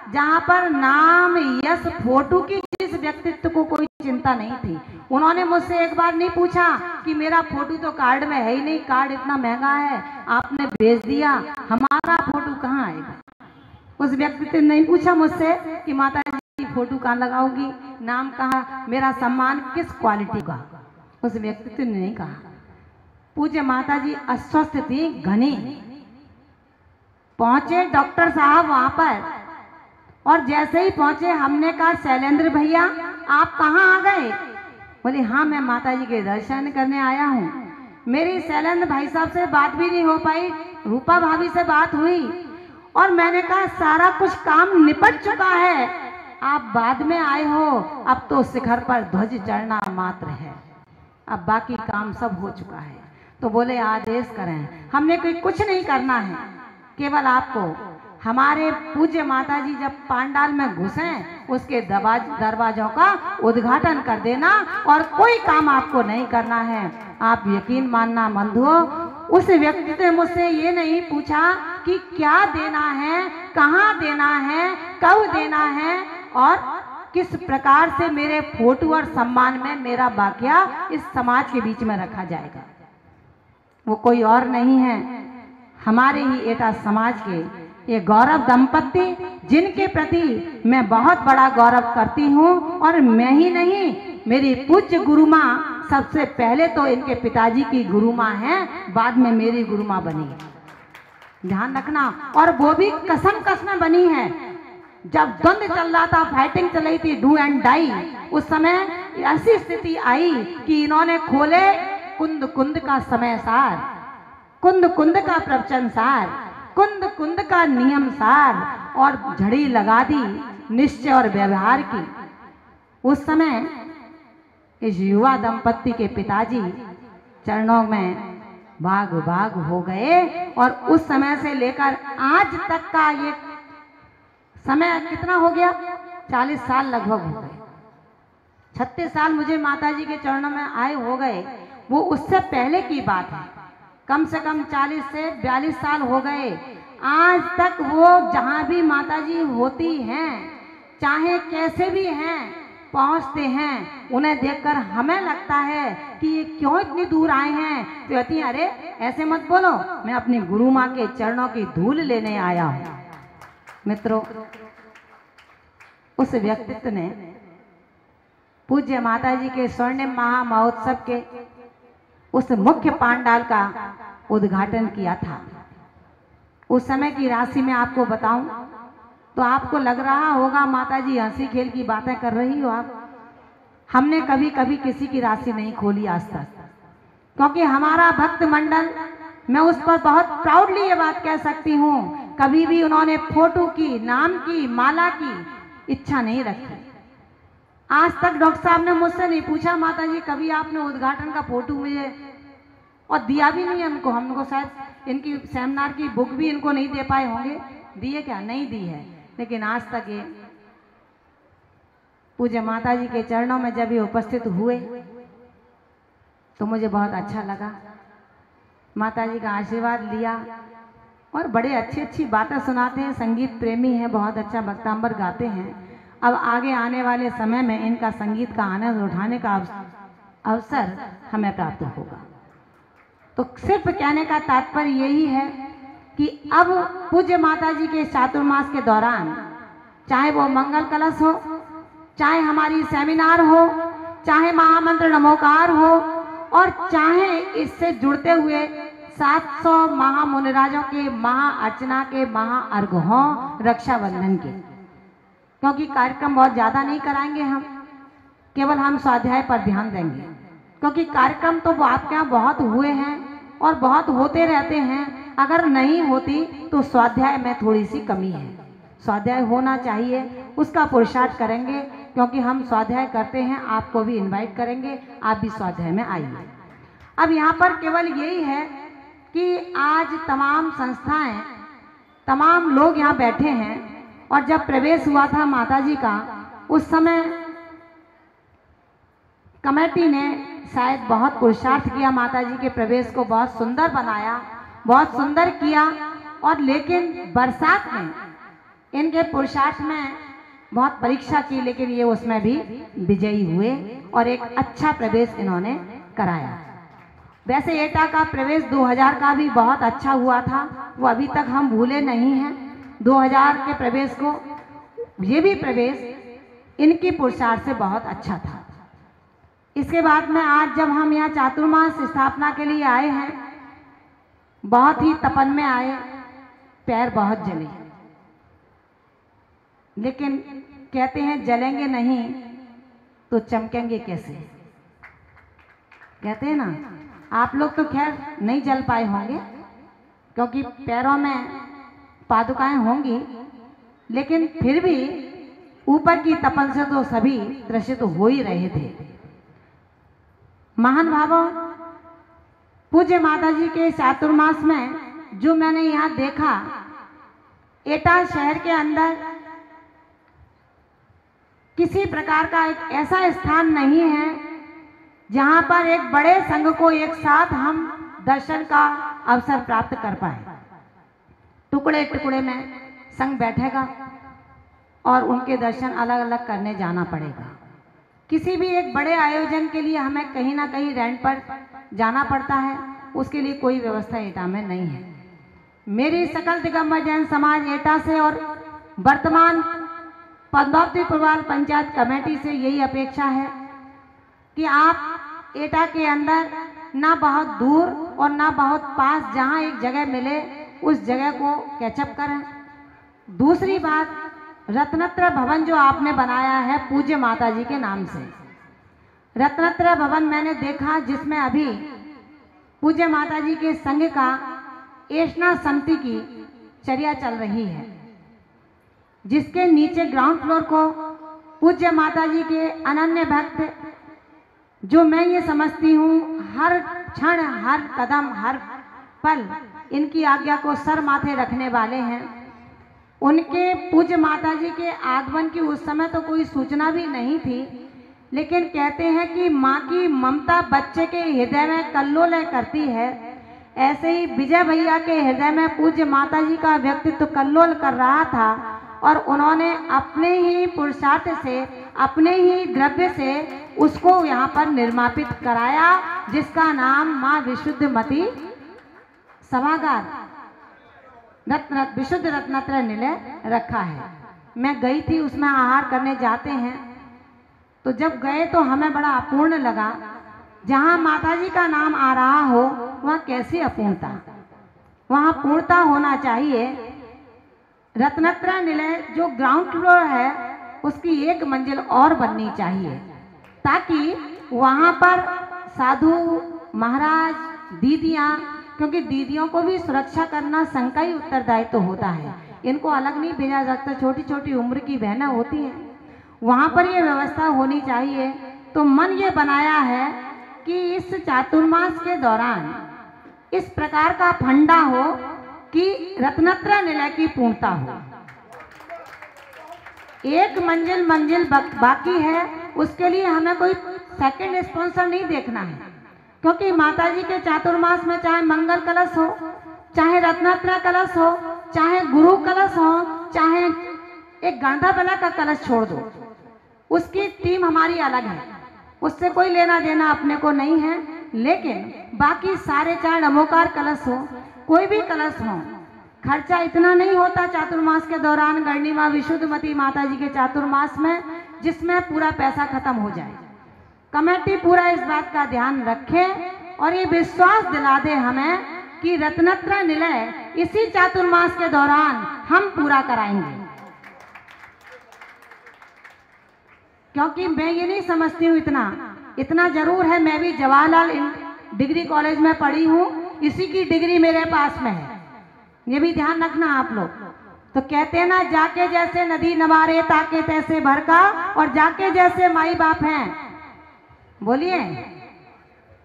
जहां पर नाम यश फोटो की जिस व्यक्तित्व को कोई चिंता नहीं थी, उन्होंने मुझसे एक बार नहीं पूछा कि मेरा फोटो तो कार्ड में है ही नहीं, कार्ड इतना महंगा है, आपने भेज दिया, हमारा फोटो कहाँ आएगा। उस व्यक्तित्व ने नहीं पूछा मुझसे कि माता जी फोटो कहाँ लगाओगी, नाम कहाँ, मेरा सम्मान किस क्वालिटी का। उस व्यक्तित्व ने नहीं कहा। पूज्य माता जी अस्वस्थ थी, घनी पहुंचे डॉक्टर साहब वहां पर, और जैसे ही पहुंचे हमने कहा शैलेंद्र भैया आप कहाँ आ गए। बोले हाँ मैं माता जी के दर्शन करने आया हूँ। मेरी शैलेंद्र भाई साहब से बात भी नहीं हो पाई, रूपा भाभी से बात हुई और मैंने कहा सारा कुछ काम निपट चुका है, आप बाद में आए हो, अब तो शिखर पर ध्वज चढ़ना मात्र है, अब बाकी काम सब हो चुका है। तो बोले आदेश करें। हमने कोई कुछ नहीं करना है, केवल आपको हमारे पूज्य माता जी जब पांडाल में घुसे उसके दरवाजों का उद्घाटन कर देना और कोई काम आपको नहीं करना है। आप यकीन मानना बंधुओं, उस व्यक्ति ने मुझसे ये नहीं पूछा कि क्या देना है, कहाँ देना है, कब देना है और किस प्रकार से मेरे फोटो और सम्मान में मेरा वाकया इस समाज के बीच में रखा जाएगा। वो कोई और नहीं है, हमारे ही एटा समाज के ये गौरव दंपति, जिनके प्रति मैं बहुत बड़ा गौरव करती हूँ। और मैं ही नहीं, मेरी पूज्य गुरु माँ सबसे पहले तो इनके पिताजी की गुरु माँ है, बाद में मेरी गुरु माँ बनी, ध्यान रखना। और वो भी कसम कसम बनी है। जब द्वंद्व चल रहा था, फाइटिंग चल रही थी, डू एंड डाई, उस समय ऐसी स्थिति आई कि इन्होंने खोले कुंद कुंद का समय सार, कुंद कुंद का प्रवचन सार, कुंद कुंद का नियम सार और झड़ी लगा दी निश्चय और व्यवहार की। उस समय इस युवा दंपति के पिताजी चरणों में भाग भाग हो गए और उस समय से लेकर आज तक का ये समय कितना हो गया, 40 साल लगभग हो गए। 36 साल मुझे माताजी के चरणों में आए हो गए, वो उससे पहले की बात है। कम से कम 40 से 42 साल हो गए। आज तक वो जहाँ भी माताजी होती हैं, चाहे कैसे भी हैं, पहुँचते हैं, उन्हें देखकर हमें लगता है कि ये क्यों इतनी दूर आए हैं। तो कहती हैं अरे ऐसे मत बोलो, मैं अपनी गुरु माँ के चरणों की धूल लेने आया हूँ। मित्रों, उस व्यक्तित्व ने पूज्य माताजी के स्वर्णिम महामहोत्सव के उस मुख्य पांडाल का उद्घाटन किया था। उस समय की राशि में आपको बताऊं तो आपको लग रहा होगा माताजी हंसी खेल की बातें कर रही हो आप। हमने कभी कभी किसी की राशि नहीं खोली आज तक, क्योंकि हमारा भक्त मंडल, मैं उस पर बहुत प्राउडली ये बात कह सकती हूँ, कभी भी उन्होंने फोटो की, नाम की, माला की इच्छा नहीं रखी। आज तक डॉक्टर साहब ने मुझसे नहीं पूछा माता जी कभी आपने उद्घाटन का फोटो मुझे, और दिया भी नहीं हमको। हमको शायद इनकी सेमिनार की बुक भी इनको नहीं दे पाए होंगे, दिए क्या, नहीं दी है। लेकिन आज तक ये पूज्य माता जी के चरणों में जब ये उपस्थित हुए तो मुझे बहुत अच्छा लगा। माता जी का आशीर्वाद लिया और बड़े अच्छी अच्छी बातें सुनाते हैं, संगीत प्रेमी हैं, बहुत अच्छा भक्तांबर गाते हैं। अब आगे आने वाले समय में इनका संगीत का आनंद उठाने का अवसर हमें प्राप्त होगा। तो सिर्फ कहने का तात्पर्य यही है कि अब पूज्य माता जी के चातुर्मास के दौरान, चाहे वो मंगल कलश हो, चाहे हमारी सेमिनार हो, चाहे महामंत्र नमोकार हो, और चाहे इससे जुड़ते हुए 700 महामुनिराजों के महाअर्चना के महाअर्घ हों रक्षाबंधन के, क्योंकि कार्यक्रम बहुत ज़्यादा नहीं कराएंगे हम, केवल हम स्वाध्याय पर ध्यान देंगे, क्योंकि कार्यक्रम तो आपके यहाँ बहुत हुए हैं और बहुत होते रहते हैं। अगर नहीं होती तो स्वाध्याय में थोड़ी सी कमी है, स्वाध्याय होना चाहिए, उसका पुरुषार्थ करेंगे, क्योंकि हम स्वाध्याय करते हैं, आपको भी इनवाइट करेंगे, आप भी स्वाध्याय में आइए। अब यहाँ पर केवल यही है कि आज तमाम संस्थाएं, तमाम लोग यहाँ बैठे हैं, और जब प्रवेश हुआ था माताजी का, उस समय कमेटी ने शायद बहुत पुरुषार्थ किया, माताजी के प्रवेश को बहुत सुंदर बनाया, बहुत सुंदर किया। और लेकिन बरसात में इनके पुरुषार्थ में बहुत परीक्षा की, लेकिन ये उसमें भी विजयी हुए और एक अच्छा प्रवेश इन्होंने कराया। वैसे एटा का प्रवेश 2000 का भी बहुत अच्छा हुआ था, वो अभी तक हम भूले नहीं हैं 2000 के प्रवेश को। ये भी प्रवेश इनकी पुरुषार्थ से बहुत अच्छा था। इसके बाद में आज जब हम यहाँ चातुर्मास स्थापना के लिए आए हैं, बहुत ही तपन में आए, पैर बहुत जले, लेकिन कहते हैं जलेंगे नहीं तो चमकेंगे कैसे। कहते हैं ना, आप लोग तो खैर नहीं जल पाए होंगे क्योंकि पैरों में पादुकाएं होंगी, लेकिन फिर भी ऊपर की तपन से तो सभी दृश्य तो हो ही रहे थे। महान भावों, पूज्य माता जी के चातुर्मास में जो मैंने यहाँ देखा, एटा शहर के अंदर किसी प्रकार का एक ऐसा स्थान नहीं है जहाँ पर एक बड़े संघ को एक साथ हम दर्शन का अवसर प्राप्त कर पाए। टुकड़े टुकड़े में संघ बैठेगा और उनके दर्शन अलग अलग करने जाना पड़ेगा। किसी भी एक बड़े आयोजन के लिए हमें कहीं ना कहीं रेंट पर जाना पड़ता है, उसके लिए कोई व्यवस्था एटा में नहीं है। मेरी सकल दिगंबर जैन समाज एटा से और वर्तमान पद्मावती पुरवाल पंचायत कमेटी से यही अपेक्षा है कि आप एटा के अंदर ना बहुत दूर और ना बहुत पास, जहां एक जगह मिले उस जगह को कैचअप करें। दूसरी बात, रत्नत्र भवन जो आपने बनाया है पूज्य माता जी के नाम से, रत्नत्र भवन मैंने देखा जिसमें अभी पूज्य माता जी के संघ का एषणा समिति की चर्या चल रही है, जिसके नीचे ग्राउंड फ्लोर को पूज्य माता जी के अनन्य भक्त, जो मैं ये समझती हूँ हर क्षण हर कदम हर पल इनकी आज्ञा को सर माथे रखने वाले हैं, उनके पूज्य माता जी के आगमन की उस समय तो कोई सूचना भी नहीं थी, लेकिन कहते हैं कि माँ की ममता बच्चे के हृदय में कल्लोल करती है। ऐसे ही विजय भैया के हृदय में पूज्य माता जी का व्यक्तित्व कल्लोल कर रहा था और उन्होंने अपने ही पुरुषार्थ से, अपने ही द्रव्य से उसको यहाँ पर निर्मापित कराया, जिसका नाम माँ विशुद्धमती सभागार विशुद्ध रत्नत्र निलय रखा है। मैं गई थी, उसमें आहार करने जाते हैं, तो जब गए तो हमें बड़ा अपूर्ण लगा। जहाँ माताजी का नाम आ रहा हो वहाँ कैसी अपूर्णता, वहाँ पूर्णता होना चाहिए। रत्नत्र निलय जो ग्राउंड फ्लोर है उसकी एक मंजिल और बननी चाहिए, ताकि वहाँ पर साधु महाराज, दीदियाँ, क्योंकि दीदियों को भी सुरक्षा करना संघ का ही उत्तरदायित्व तो होता है, इनको अलग नहीं भेजा जाता, छोटी छोटी उम्र की बहनें होती हैं, वहाँ पर ये व्यवस्था होनी चाहिए। तो मन ये बनाया है कि इस चातुर्मास के दौरान इस प्रकार का फंडा हो कि रत्नत्र निलय की पूर्णता हो। एक मंजिल बाकी है, उसके लिए हमें कोई सेकंड स्पॉन्सर नहीं देखना है, क्योंकि माता जी के चातुर्मास में चाहे मंगल कलश हो, चाहे रत्नत्र कलश हो, चाहे गुरु कलश हो, चाहे एक गंधा का कलश छोड़ दो, उसकी टीम हमारी अलग है, उससे कोई लेना देना अपने को नहीं है। लेकिन बाकी सारे, चाहे नमोकार कलश हो, कोई भी कलश हो, खर्चा इतना नहीं होता चातुर्मास के दौरान गढ़नी माँ विशुद्धमती माता जी के चातुर्मास में, जिसमें पूरा पैसा खत्म हो जाए। कमेटी पूरा इस बात का ध्यान रखे और ये विश्वास दिला दे हमें कि रत्नत्र निलय इसी चातुर्मास के दौरान हम पूरा कराएंगे। क्योंकि मैं ये नहीं समझती हूँ, इतना जरूर है, मैं भी जवाहरलाल डिग्री कॉलेज में पढ़ी हूँ, इसी की डिग्री मेरे पास में है, ये भी ध्यान रखना आप लोग। तो कहते हैं ना, जाके जैसे नदी नवारे ताके तैसे भर का, और जाके जैसे माई बाप हैं। बोलिए,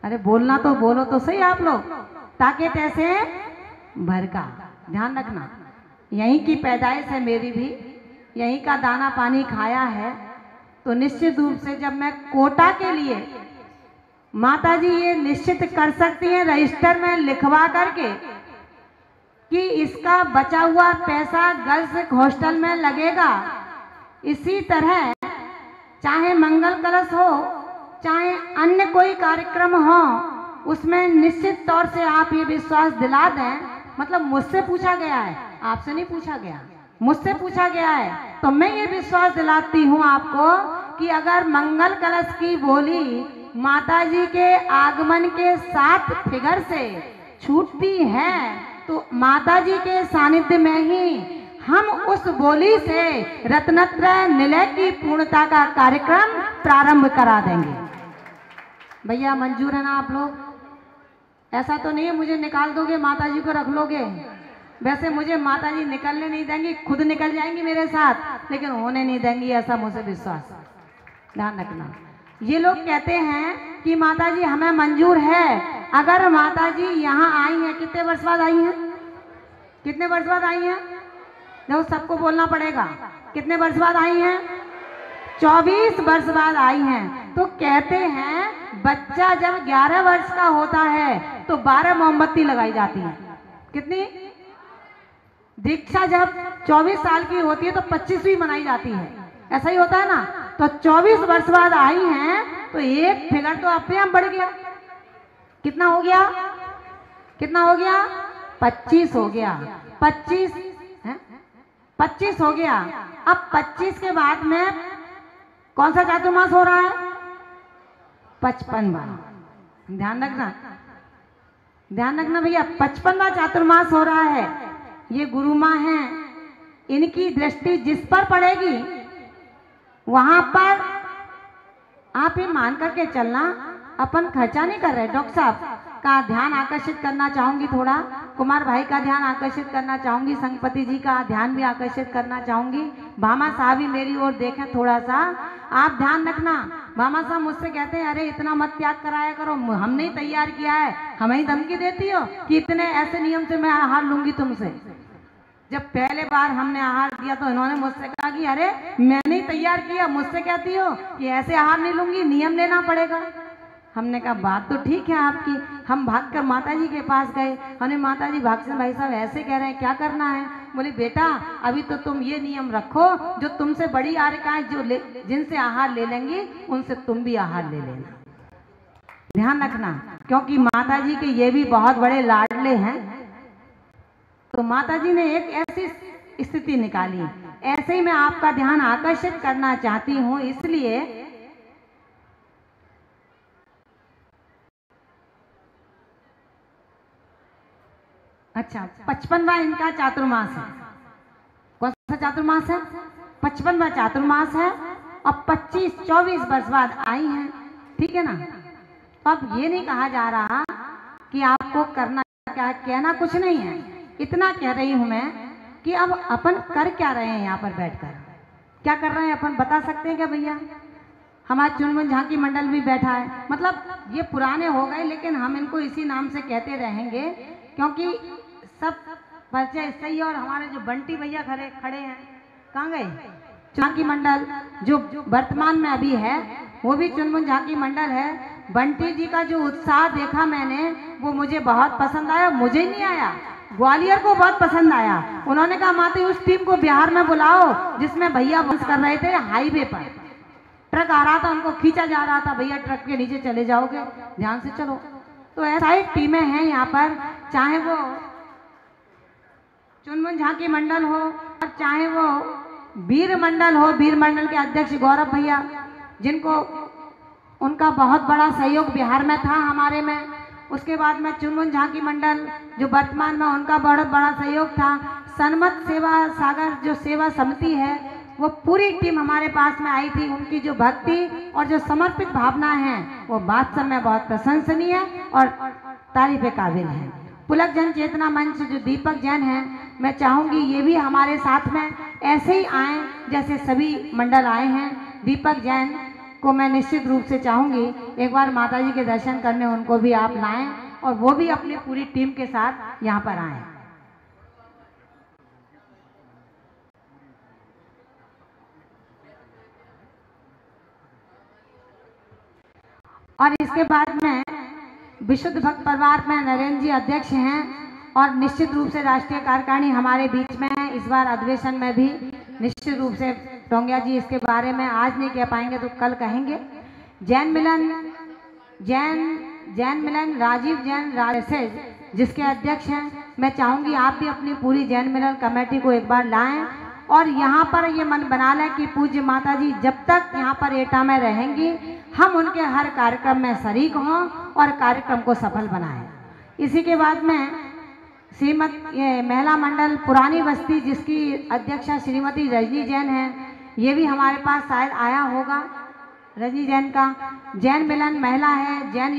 अरे बोलना तो बोलो तो सही आप लोग। ताके तैसे भर का, ध्यान रखना। यहीं की पैदाइश है मेरी भी, यहीं का दाना पानी खाया है, तो निश्चित रूप से जब मैं कोटा के लिए, माता जी ये निश्चित कर सकती हैं रजिस्टर में लिखवा करके कि इसका बचा हुआ पैसा गर्ल्स हॉस्टल में लगेगा। इसी तरह चाहे मंगल कलश हो, चाहे अन्य कोई कार्यक्रम हो, उसमें निश्चित तौर से आप ये विश्वास दिला दें। मतलब मुझसे पूछा गया है, आपसे नहीं पूछा गया, मुझसे पूछा गया है, तो मैं ये विश्वास दिलाती हूँ आपको कि अगर मंगल कलश की बोली माताजी के आगमन के 7 फिगर से छूटती है तो माताजी के सानिध्य में ही हम उस बोली से रत्नत्रय निलय की पूर्णता का कार्यक्रम प्रारंभ करा देंगे। भैया मंजूर है ना आप लोग? ऐसा तो नहीं है मुझे निकाल दोगे, माताजी को रख लोगे? वैसे मुझे माताजी निकलने नहीं देंगी, खुद निकल जाएंगी मेरे साथ, लेकिन होने नहीं देंगी, ऐसा मुझे विश्वास। ध्यान रखना। ये लोग कहते हैं कि माताजी हमें मंजूर है। अगर माताजी यहाँ आई हैं, कितने वर्ष बाद आई हैं? कितने वर्ष बाद आई हैं? देखो सबको बोलना पड़ेगा, कितने वर्ष बाद आई हैं? 24 वर्ष बाद आई हैं। तो कहते हैं बच्चा जब 11 वर्ष का होता है तो 12 मोमबत्ती लगाई जाती है। कितनी? दीक्षा जब 24 साल की होती है तो 25वीं मनाई जाती है, ऐसा ही होता है ना। तो 24 वर्ष बाद आई हैं तो एक फिगर तो अपने आप बढ़ गया। कितना हो गया? कितना हो गया? 25 हो गया। 25 है, 25 हो गया। अब 25 के बाद में कौन सा चातुर्मास हो रहा है? 55वां। ध्यान रखना, ध्यान रखना भैया, 55वां चातुर्मास हो रहा है। ये गुरु माँ हैं, इनकी दृष्टि जिस पर पड़ेगी वहां पर आप ये मान करके चलना, अपन खर्चा नहीं कर रहे। डॉक्टर साहब का ध्यान आकर्षित करना चाहूंगी, थोड़ा कुमार भाई का ध्यान आकर्षित करना चाहूंगी, संगपति जी का ध्यान भी आकर्षित करना चाहूंगी। भामा साहब भी मेरी ओर देखें थोड़ा सा, आप ध्यान रखना। भामा साहब मुझसे कहते हैं अरे इतना मत त्याग कराया करो, हमने ही तैयार किया है, हमें ही धमकी देती हो कि इतने ऐसे नियम से मैं आहार लूंगी तुमसे। जब पहले बार हमने आहार दिया तो इन्होंने मुझसे कहा कि अरे मैंने ही तैयार किया, मुझसे कहती हो कि ऐसे आहार नहीं लूंगी, नियम लेना पड़ेगा। हमने कहा बात तो ठीक है आपकी। हम भागकर माताजी के पास गए, हमने माताजी भागचंद भाई साहब ऐसे कह रहे हैं, क्या करना है? बोली बेटा अभी तो तुम ये नियम रखो, जो तुमसे बड़ी आरिकाएं जो जिनसे आहार ले लेंगी उनसे तुम भी आहार ले लेना। ध्यान रखना, क्योंकि माताजी के ये भी बहुत बड़े लाडले हैं। तो माताजी ने एक ऐसी स्थिति निकाली, ऐसे ही मैं आपका ध्यान आकर्षित करना चाहती हूँ। इसलिए अच्छा 55वां इनका चातुर्मास है। कौन सा चातुर्मास है? 55वां चातुर्मास है। अब 25-24 वर्ष बाद आई हैं, ठीक है ना। अब ये नहीं कहा जा रहा कि आपको करना क्या, कहना कुछ नहीं है, इतना कह रही हूं मैं कि अब अपन कर क्या रहे हैं यहाँ पर बैठकर, क्या कर रहे हैं अपन बता सकते हैं क्या भैया? हमारा चुनमुन झांकी मंडल भी बैठा है, मतलब ये पुराने हो गए लेकिन हम इनको इसी नाम से कहते रहेंगे क्योंकि सब परिचय सही है। और हमारे जो बंटी भैया खड़े हैं, कहाँ गए? झांकी मंडल जो वर्तमान में अभी है वो भी चुनमुन झांकी मंडल है। बंटी जी का जो उत्साह देखा मैंने वो मुझे बहुत पसंद आया। मुझे नहीं आया, ग्वालियर को बहुत पसंद आया। उन्होंने कहा माता उस टीम को बिहार में बुलाओ जिसमें भैया बस कर रहे थे हाईवे पर, ट्रक आ रहा था, उनको खींचा जा रहा था, भैया ट्रक के नीचे चले जाओगे, ध्यान से चलो। तो ऐसा ही टीमें हैं यहाँ पर, चाहे वो चुनमुन झांकी मंडल हो और चाहे वो वीर मंडल हो। वीर मंडल के अध्यक्ष गौरव भैया, जिनको उनका बहुत बड़ा सहयोग बिहार में था हमारे में। उसके बाद में चुनमुन झांकी मंडल जो वर्तमान में, उनका बहुत बड़ा सहयोग था। सन्मत सेवा सागर जो सेवा समिति है वो पूरी टीम हमारे पास में आई थी। उनकी जो भक्ति और जो समर्पित भावना है वो वास्तव में बहुत प्रशंसनीय और तारीफ काबिल है। पुलक जन चेतना मंच जो दीपक जैन है, मैं चाहूंगी ये भी हमारे साथ में ऐसे ही आए जैसे सभी मंडल आए हैं। दीपक जैन को मैं निश्चित रूप से चाहूंगी एक बार माताजी के दर्शन करने उनको भी आप लाएं और वो भी अपनी पूरी टीम के साथ यहाँ पर आए। और इसके बाद में विशुद्ध भक्त परिवार में नरेंद्र जी अध्यक्ष हैं, और निश्चित रूप से राष्ट्रीय कार्यकारिणी हमारे बीच में है। इस बार अधिवेशन में भी निश्चित रूप से टोंगिया जी इसके बारे में आज नहीं कह पाएंगे तो कल कहेंगे। जैन मिलन राजीव जैन राजसेज जिसके अध्यक्ष हैं, मैं चाहूँगी आप भी अपनी पूरी जैन मिलन कमेटी को एक बार लाएं और यहाँ पर ये मन बना लें कि पूज्य माता जी जब तक यहाँ पर एटा में रहेंगी हम उनके हर कार्यक्रम में शरीक हों और कार्यक्रम को सफल बनाएं। इसी के बाद में ये महिला मंडल पुरानी बस्ती जिसकी अध्यक्षा श्रीमती रजनी जैन हैं, ये भी हमारे पास शायद आया होगा। रजनी जैन का जैन मिलन महिला है, जैन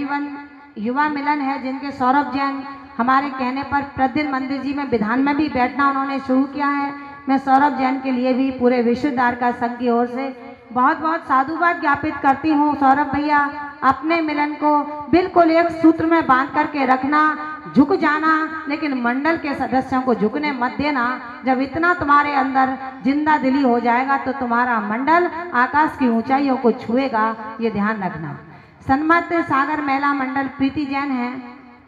युवा मिलन है जिनके सौरभ जैन हमारे कहने पर प्रतिदिन मंदिर जी में विधान में भी बैठना उन्होंने शुरू किया है। मैं सौरभ जैन के लिए भी पूरे विश्व द्वारका संघ की ओर से बहुत बहुत साधुवाद ज्ञापित करती हूँ। सौरभ भैया अपने मिलन को बिल्कुल एक सूत्र में बांध करके रखना, झुक जाना, लेकिन मंडल के सदस्यों को झुकने मत देना। जब इतना तुम्हारे अंदर जिंदा दिली हो जाएगा तो तुम्हारा मंडल आकाश की ऊंचाइयों को छुएगा, ये ध्यान रखना। सन्मत सागर महिला मंडल प्रीति जैन है,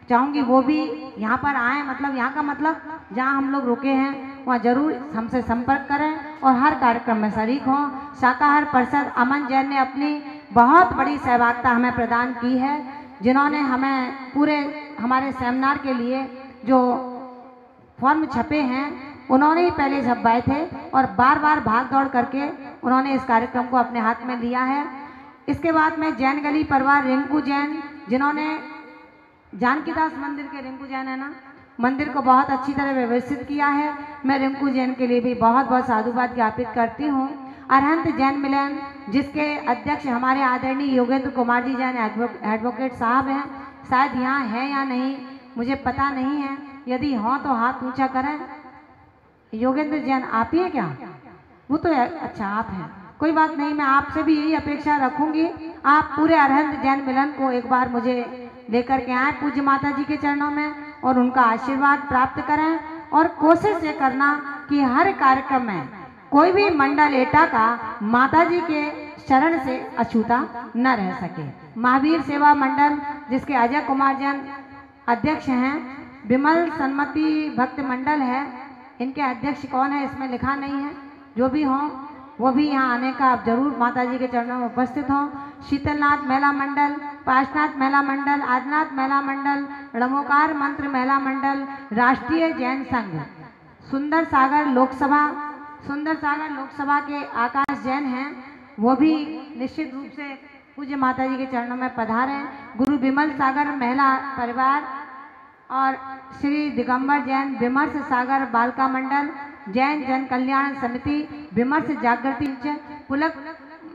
चाहूँगी वो भी यहाँ पर आए, मतलब यहाँ का मतलब जहाँ हम लोग रुके हैं वहाँ जरूर हमसे संपर्क करें और हर कार्यक्रम में शरीक हों। शाकाहार परिषद अमन जैन ने अपनी बहुत बड़ी सहभागिता हमें प्रदान की है, जिन्होंने हमें पूरे हमारे सेमिनार के लिए जो फॉर्म छपे हैं उन्होंने ही पहले छपवाए थे और बार बार भाग दौड़ करके उन्होंने इस कार्यक्रम को अपने हाथ में लिया है। इसके बाद में जैन गली परिवार रिंकू जैन, जिन्होंने जानकीदास मंदिर के रिंकू जैन है ना, मंदिर को बहुत अच्छी तरह व्यवस्थित किया है। मैं रिंकू जैन के लिए भी बहुत बहुत साधुवाद ज्ञापित करती हूँ। अरहंत जैन मिलन जिसके अध्यक्ष हमारे आदरणीय योगेंद्र कुमार जी जैन एडवोकेट साहब हैं, शायद यहाँ है या नहीं मुझे पता नहीं है, यदि हों तो हाथ ऊंचा करें। योगेंद्र जैन आप ही हैं क्या? वो तो अच्छा आप हैं, कोई बात नहीं, मैं आपसे भी यही अपेक्षा रखूंगी आप पूरे अरहंत जैन मिलन को एक बार मुझे लेकर के आए पूज्य माता जी के चरणों में और उनका आशीर्वाद प्राप्त करें। और कोशिश ये करना कि हर कार्यक्रम में कोई भी मंडल एटा का माता जी के शरण से अछूता न रह सके। महावीर सेवा मंडल जिसके अजय कुमार जैन अध्यक्ष हैं, विमल सन्मति भक्त मंडल है, इनके अध्यक्ष कौन है इसमें लिखा नहीं है, जो भी हों वो भी यहाँ आने का आप जरूर माता जी के चरणों में उपस्थित हों। शीतलनाथ महिला मंडल, पाशनाथ महिला मंडल, आदिनाथ महिला मंडल, रमोकार मंत्र महिला मंडल, राष्ट्रीय जैन संघ, सुंदर सागर लोकसभा के आकाश जैन हैं, वो भी निश्चित रूप से पूज्य माता जी के चरणों में पधारें। गुरु विमल सागर महिला परिवार और श्री दिगंबर जैन विमर्श सागर बालिका मंडल, जैन जन कल्याण समिति, विमर्श जागृति मंच, पुलक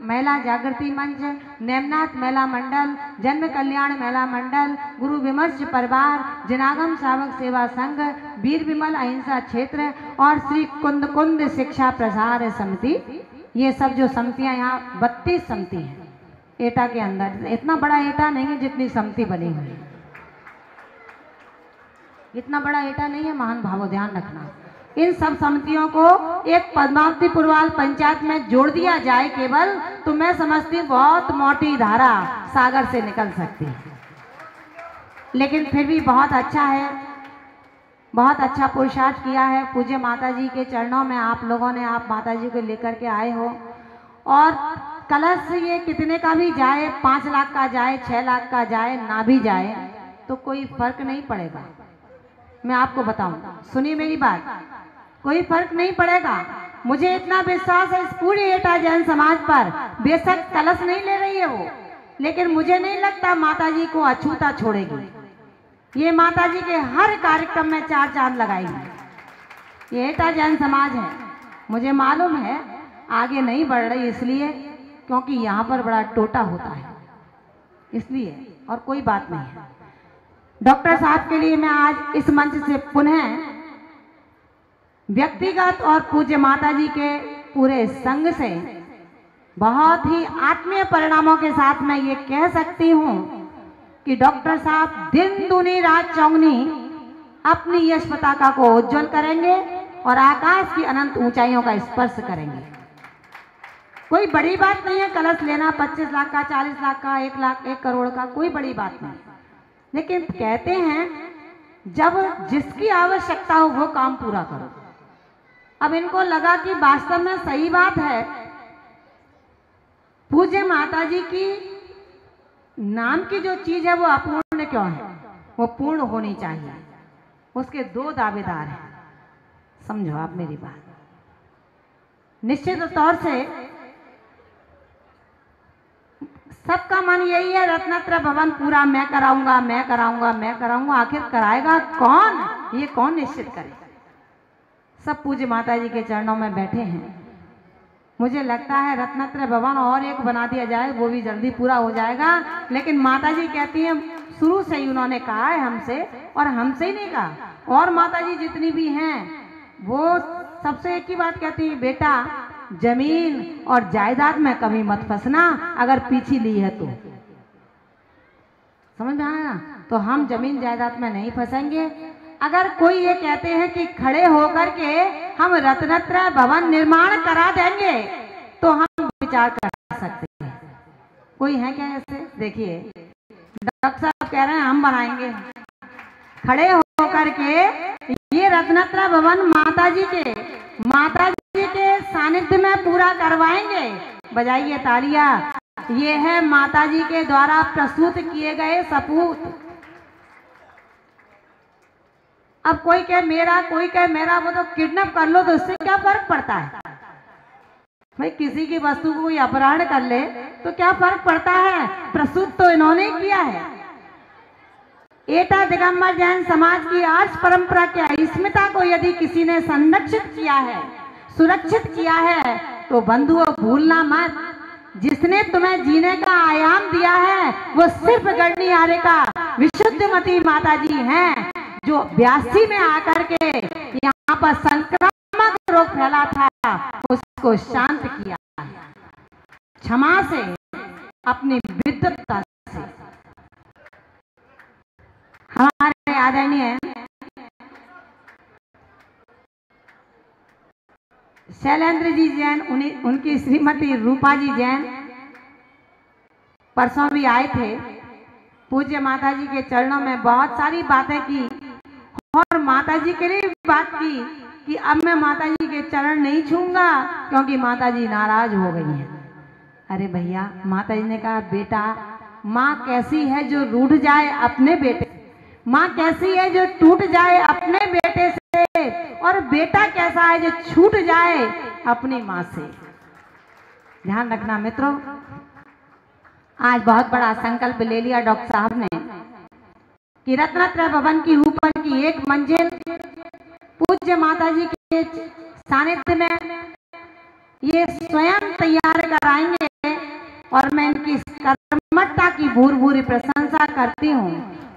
महिला जागृति मंच, नेमनाथ महिला मंडल, जन्म कल्याण महिला मंडल, गुरु विमर्श परिवार, जनागम श्रावक सेवा संघ, वीर विमल अहिंसा क्षेत्र और श्री कुंद शिक्षा प्रसार समिति। ये सब जो समितियाँ यहाँ 32 समिति हैं एटा के अंदर। इतना बड़ा एटा नहीं है जितनी समिति बनी हुई है, इतना बड़ा एटा नहीं है महान भावों, ध्यान रखना। इन सब समितियों को एक पद्मावती पुरवाल पंचायत में जोड़ दिया जाए केवल, तो मैं समझती हूँ बहुत मोटी धारा सागर से निकल सकती है। लेकिन फिर भी बहुत अच्छा है, बहुत अच्छा पुरुषार्थ किया है। पूज्य माता जी के चरणों में आप लोगों ने, आप माता जी को लेकर के आए हो और कलश ये कितने का भी जाए, 5 लाख का जाए, 6 लाख का जाए, ना भी जाए तो कोई फर्क नहीं पड़ेगा। मैं आपको बताऊं, सुनिए मेरी बात, कोई फर्क नहीं पड़ेगा। मुझे इतना विश्वास है इस पूरी एटा जैन समाज पर, बेशक कलश नहीं ले रही है वो, लेकिन मुझे नहीं लगता माता जी को अछूता छोड़ेगी। ये माता जी के हर कार्यक्रम में 4 चांद लगाएगी। ये एटा जैन समाज है, मुझे मालूम है आगे नहीं बढ़ रही इसलिए क्योंकि यहाँ पर बड़ा टोटा होता है, इसलिए और कोई बात नहीं है। डॉक्टर साहब के लिए मैं आज इस मंच से पुनः व्यक्तिगत और पूज्य माता जी के पूरे संघ से बहुत ही आत्मीय परिणामों के साथ मैं ये कह सकती हूँ कि डॉक्टर साहब दिन दूनी रात चौगनी अपनी यश पताका को उज्जवल करेंगे और आकाश की अनंत ऊंचाइयों का स्पर्श करेंगे। कोई बड़ी बात नहीं है कलश लेना, 25 लाख का, 40 लाख का, 1 लाख, 1 करोड़ का, कोई बड़ी बात नहीं। लेकिन कहते हैं जब जिसकी आवश्यकता हो वो काम पूरा करो। अब इनको लगा कि वास्तव में सही बात है, पूज्य माता जी की नाम की जो चीज है वो अपूर्ण क्यों है, वो पूर्ण होनी चाहिए। उसके दो दावेदार हैं, समझो आप मेरी बात। निश्चित तौर से सबका मन यही है रत्नत्र भवन पूरा मैं कराऊंगा, मैं कराऊंगा, मैं कराऊंगा। आखिर कराएगा कौन, ये कौन निश्चित करे? सब पूज्य माता जी के चरणों में बैठे हैं। मुझे लगता है रत्नत्र भवन और एक बना दिया जाए, वो भी जल्दी पूरा हो जाएगा। लेकिन माता जी कहती हैं, शुरू से ही उन्होंने कहा है हमसे, और हमसे ही नहीं कहा, और माता जी जितनी भी हैं वो सबसे एक ही बात कहती है, बेटा जमीन और जायदाद में कभी मत फंसना, अगर पीछे ली है तो। समझ में आया ना? तो हम जमीन जायदाद में नहीं फंसेंगे। अगर कोई ये कहते हैं कि खड़े होकर के हम रत्नत्रय भवन निर्माण करा देंगे, तो हम विचार कर सकते हैं। कोई है क्या ऐसे? देखिए डॉक्टर साहब कह रहे हैं हम बनाएंगे, खड़े होकर के ये रत्नत्रय भवन माता जी के सानिध्य में पूरा करवाएंगे। बजाइए तालियां। ये है माता जी के द्वारा प्रस्तुत किए गए सपूत। अब कोई कहे मेरा, कोई कहे मेरा, वो तो किडनैप कर लो तो इससे क्या फर्क पड़ता है भाई? किसी की वस्तु को कोई अपहरण कर ले तो क्या फर्क पड़ता है? प्रस्तुत तो इन्होंने किया है। एटा दिगंबर जैन समाज की आर्ष परंपरा की अस्मिता को यदि किसी ने संरक्षित किया है, सुरक्षित किया है, तो बंधुओं भूलना मत, जिसने तुम्हें जीने का आयाम दिया है वो सिर्फ गढ़नी आर्य का विशुद्धमती माता जी हैं, जो 82 में आकर के यहाँ पर संक्रामक रोग फैला था, उसको शांत किया क्षमा से, अपनी विद्वत्ता से। हमारे आदरणीय शैलेंद्र जी जैन, उनकी श्रीमती रूपा जी जैन परसों भी आए थे। पूज्य माता जी के चरणों में बहुत सारी बातें की, और माता जी के लिए बात की कि अब मैं माता जी के चरण नहीं छूंगा क्योंकि माता जी नाराज हो गई हैं। अरे भैया, माता जी ने कहा बेटा, माँ कैसी है जो रूठ जाए अपने बेटे, माँ कैसी है जो टूट जाए अपने बेटे से, और बेटा कैसा है जो छूट जाए अपनी माँ से। ध्यान रखना मित्रों, आज बहुत बड़ा संकल्प ले लिया डॉक्टर साहब ने कि रत्नत्रय भवन की ऊपर की एक मंजिल पूज्य माता जी के सानिध्य में ये स्वयं तैयार कराएंगे, और मैं इनकी कर्मठता की भूर भूरी प्रशंसा करती हूँ।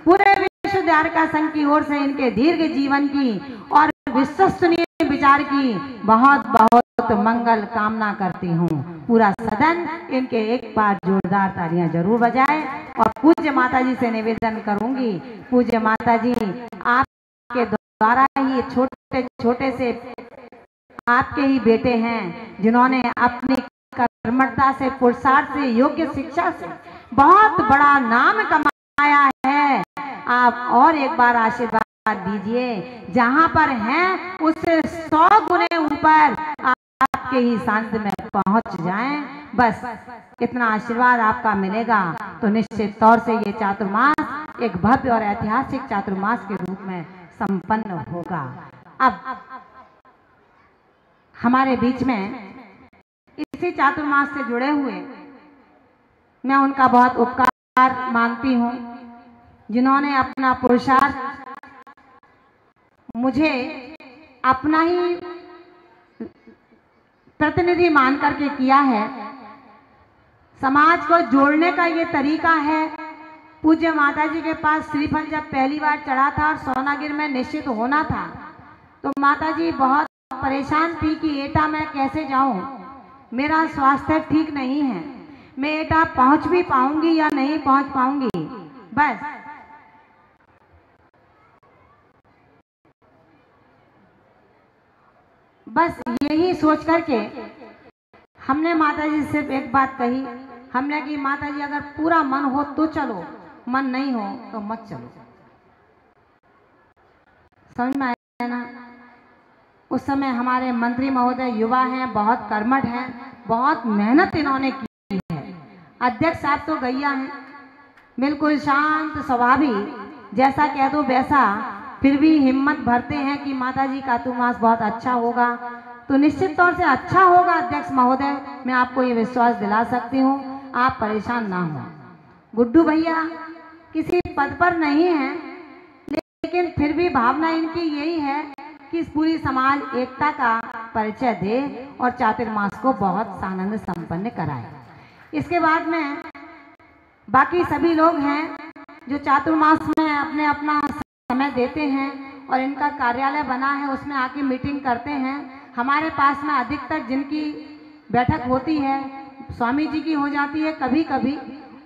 पूरे विश्व द्वारका संघ की ओर से इनके दीर्घ जीवन की और विश्वसनीय विचार की बहुत बहुत मंगल कामना करती हूँ। पूरा सदन इनके एक बार जोरदार तालियां जरूर बजाए। और पूज्य माता जी से निवेदन करूंगी, पूज्य माता जी आपके द्वारा ही छोटे छोटे से आपके ही बेटे हैं, जिन्होंने अपनी कर्मठता से, पुरुषार्थ से, योग्य शिक्षा से बहुत बड़ा नाम कमाया है। आप और एक बार आशीर्वाद दीजिए, जहां पर हैं उससे 100 गुने ऊपर आपके ही शांति में पहुंच जाएं। बस इतना आशीर्वाद आपका मिलेगा तो निश्चित तौर से ये चातुर्मास एक भव्य और ऐतिहासिक चातुर्मास के रूप में संपन्न होगा। अब हमारे बीच में इसी चातुर्मास से जुड़े हुए मैं उनका बहुत उपकार मानती हूँ, जिन्होंने अपना पुरुषार्थ मुझे अपना ही प्रतिनिधि मान करके किया है। समाज को जोड़ने का ये तरीका है। पूज्य माता जी के पास श्रीफल जब पहली बार चढ़ा था और सोनागिर में निश्चित होना था, तो माता जी बहुत परेशान थी कि एटा मैं कैसे जाऊं, मेरा स्वास्थ्य ठीक नहीं है, मैं एटा पहुंच भी पाऊंगी या नहीं पहुंच पाऊंगी। बस यही सोच करके हमने माता जी से एक बात कही, हमने कि माता जी अगर पूरा मन हो तो चलो, मन नहीं हो तो मत चलो। समझ में आया ना। उस समय हमारे मंत्री महोदय युवा हैं, बहुत कर्मठ हैं, बहुत मेहनत इन्होंने की है। अध्यक्ष साहब तो गैया हैं, बिल्कुल शांत स्वभावी, जैसा कह दो वैसा, फिर भी हिम्मत भरते हैं कि माता जी का चातुर्मास बहुत अच्छा होगा। तो निश्चित तौर से अच्छा होगा अध्यक्ष महोदय, मैं आपको ये विश्वास दिला सकती हूँ, आप परेशान ना हो। गुड्डू भैया किसी पद पर नहीं हैं, लेकिन फिर भी भावना इनकी यही है कि इस पूरी समाज एकता का परिचय दे और चातुर्मास को बहुत आनंद संपन्न कराए। इसके बाद में बाकी सभी लोग हैं जो चातुर्मास में अपने अपना समय देते हैं और इनका कार्यालय बना है, उसमें आके मीटिंग करते हैं। हमारे पास में अधिकतर जिनकी बैठक होती है स्वामी जी की हो जाती है कभी कभी,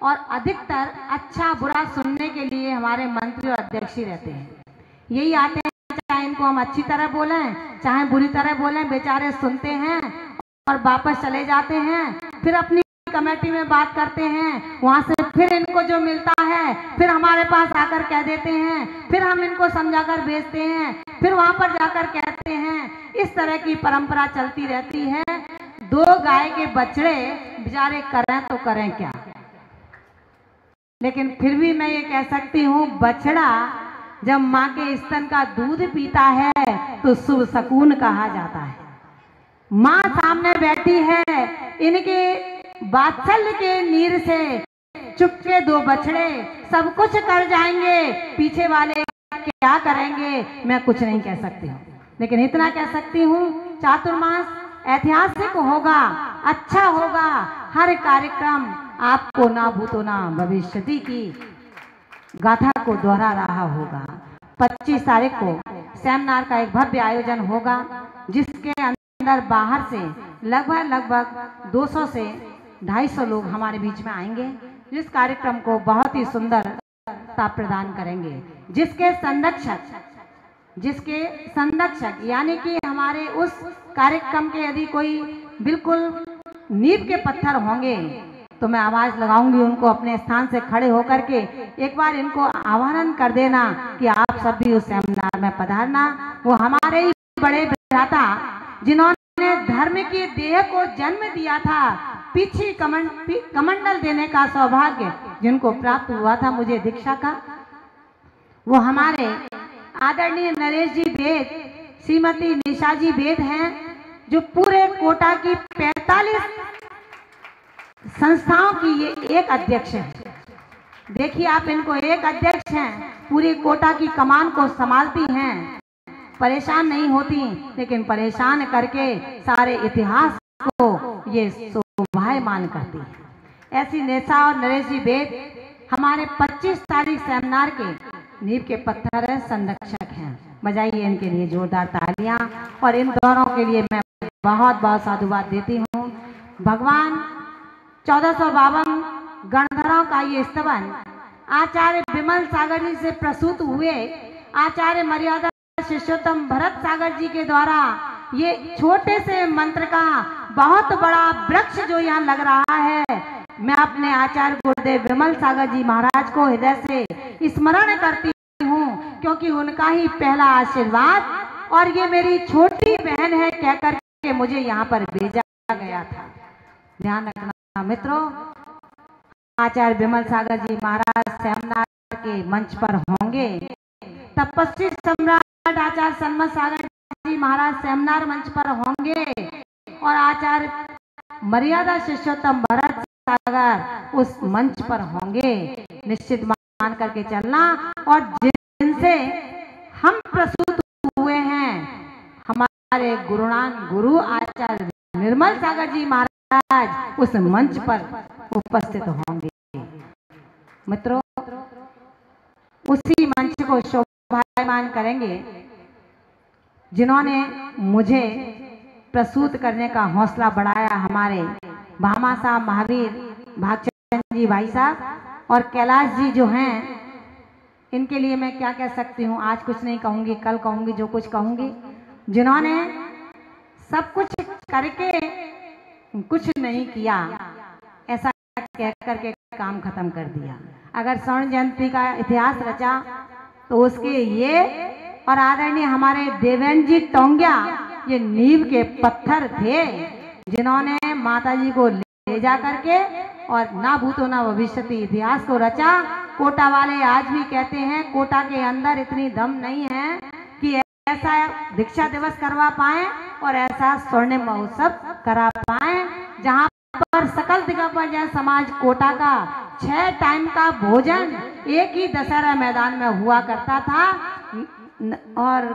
और अधिकतर अच्छा बुरा सुनने के लिए हमारे मंत्री और अध्यक्ष ही रहते हैं। यही आते हैं, चाहे इनको हम अच्छी तरह बोलें चाहे बुरी तरह बोलें, बेचारे सुनते हैं और वापस चले जाते हैं। फिर अपनी कमेटी में बात करते हैं, वहां से फिर इनको जो मिलता है फिर हमारे पास आकर कह देते हैं, फिर हम इनको समझाकर भेजते हैं, फिर वहां पर जाकर कहते हैं। इस तरह की परंपरा चलती रहती है। दो गाय के बछड़े बेचारे करें तो करें क्या। लेकिन फिर भी मैं ये कह सकती हूँ, बछड़ा जब माँ के स्तन का दूध पीता है तो शुभ सकून कहा जाता है। माँ सामने बैठी है, इनके वात्सल्य के नीर से चुपके दो बछड़े सब कुछ कर जाएंगे, पीछे वाले क्या करेंगे मैं कुछ नहीं कह सकती हूँ। लेकिन इतना कह सकती हूँ, चातुर्मास ऐतिहासिक होगा, अच्छा होगा। हर कार्यक्रम आपको ना भूतो ना भविष्यति की गाथा को दोहरा रहा होगा। 25 तारीख को सेमिनार का एक भव्य आयोजन होगा, जिसके अंदर बाहर से लगभग 200 से 250 लोग हमारे बीच में आएंगे, जिस कार्यक्रम को बहुत ही सुंदरता प्रदान करेंगे। जिसके संरक्षक यानी कि हमारे उस कार्यक्रम के यदि कोई बिल्कुल नींव के पत्थर होंगे तो मैं आवाज लगाऊंगी उनको अपने स्थान से खड़े होकर के एक बार इनको आह्वान कर देना कि आप सब भी उस सेमिनार में पधारना। वो हमारे ही बड़े भ्राता जिन्होंने धर्म की देह को जन्म दिया था, पीछे कमंडल देने का सौभाग्य जिनको प्राप्त हुआ था मुझे दीक्षा का, वो हमारे आदरणीय नरेश जी वेद, श्रीमती निशा जी वेद हैं, जो पूरे कोटा की 45 संस्थाओं की ये एक अध्यक्ष है। देखिए आप, इनको एक अध्यक्ष हैं, पूरी कोटा की कमान को संभालती हैं, परेशान नहीं होती, लेकिन परेशान करके सारे इतिहास को ये शोभायमान करती है। ऐसी निशा और नरेश जी वेद हमारे 25 तारीख सेमिनार के नींव के पत्थर है, संरक्षक हैं। बजाइए इनके लिए जोरदार तालियां। और इन दोनों के लिए मैं बहुत बहुत साधुवाद देती हूँ। भगवान 1452 गणधरों का ये स्तवन आचार्य विमल सागर जी से प्रसूत हुए आचार्य मर्यादा शिष्योत्तम भरत सागर जी के द्वारा ये छोटे से मंत्र का बहुत बड़ा वृक्ष जो यहाँ लग रहा है, मैं अपने आचार्य गुरुदेव विमल सागर जी महाराज को हृदय से स्मरण करती हूँ, क्योंकि उनका ही पहला आशीर्वाद और ये मेरी छोटी बहन है कहकर के मुझे यहाँ पर भेजा गया था। ध्यान रखना मित्रों, आचार्य विमल सागर जी महाराज सेमिनार के मंच पर होंगे, तपस्वी सम्राट आचार्य सन्मत सागर जी महाराज सेमिनार मंच पर होंगे और आचार्य मर्यादा शिष्योत्तम भरत सागर उस मंच पर होंगे। निश्चित मान करके चलना। और जिनसे हम प्रसूत हुए हैं हमारे गुरु आचार्य निर्मल सागर जी महाराज उस मंच पर उपस्थित होंगे। मित्रों, उसी मंच को शोभायमान करेंगे जिन्होंने मुझे प्रसूत करने का हौसला बढ़ाया, हमारे भामा साहब महावीर भागचंद जी भाई साहब और कैलाश जी जो हैं। इनके लिए मैं क्या कह सकती हूँ, आज कुछ नहीं कहूँगी, कल कहूँगी जो कुछ कहूँगी। जिन्होंने सब कुछ करके कुछ नहीं किया, ऐसा कह करके काम खत्म कर दिया। अगर स्वर्ण जयंती का इतिहास रचा तो उसके ये और आदरणीय हमारे देवेंद्र जी टोंगिया ये नींव के पत्थर थे जिन्होंने माता जी को ले जा करके और ना भूतो ना भविष्यति इतिहास को रचा। कोटा वाले आज भी कहते हैं कोटा के अंदर इतनी दम नहीं है कि ऐसा दीक्षा दिवस करवा पाए और ऐसा स्वर्णिम महोत्सव करा पाए जहां पर सकल दिग्गज समाज कोटा का 6 टाइम का भोजन एक ही दशहरा मैदान में हुआ करता था। और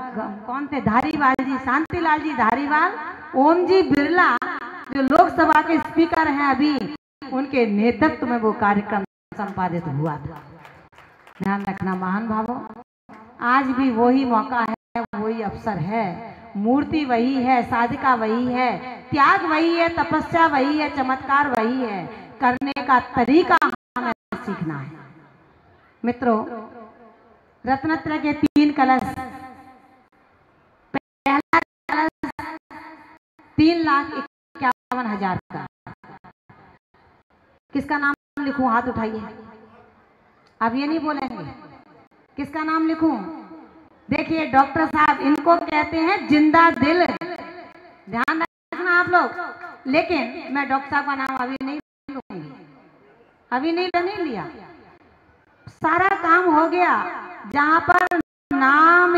कौन थे, धारीवाल जी, शांतिलाल जी धारीवाल, ओम जी बिरला जो लोकसभा के स्पीकर हैं अभी, उनके नेतृत्व में वो कार्यक्रम संपादित हुआ था। ध्यान रखना महान भावों, आज भी वही मौका है, वही अवसर है, मूर्ति वही है, साधिका वही है, त्याग वही है, तपस्या वही है, चमत्कार वही है, करने का तरीका हमें सीखना है। मित्रों, रत्नत्रय के 3 कलश, पहला कलश 3,51,000 का, किसका नाम लिखूं? हाथ उठाइए। अब ये नहीं बोलेंगे किसका नाम लिखूं। देखिए डॉक्टर साहब, इनको कहते हैं जिंदा दिल, ध्यान रखना आप लोग। लेकिन मैं डॉक्टर साहब का नाम अभी नहीं लूंगी, अभी नहीं लिया, सारा काम हो गया। जहां पर नाम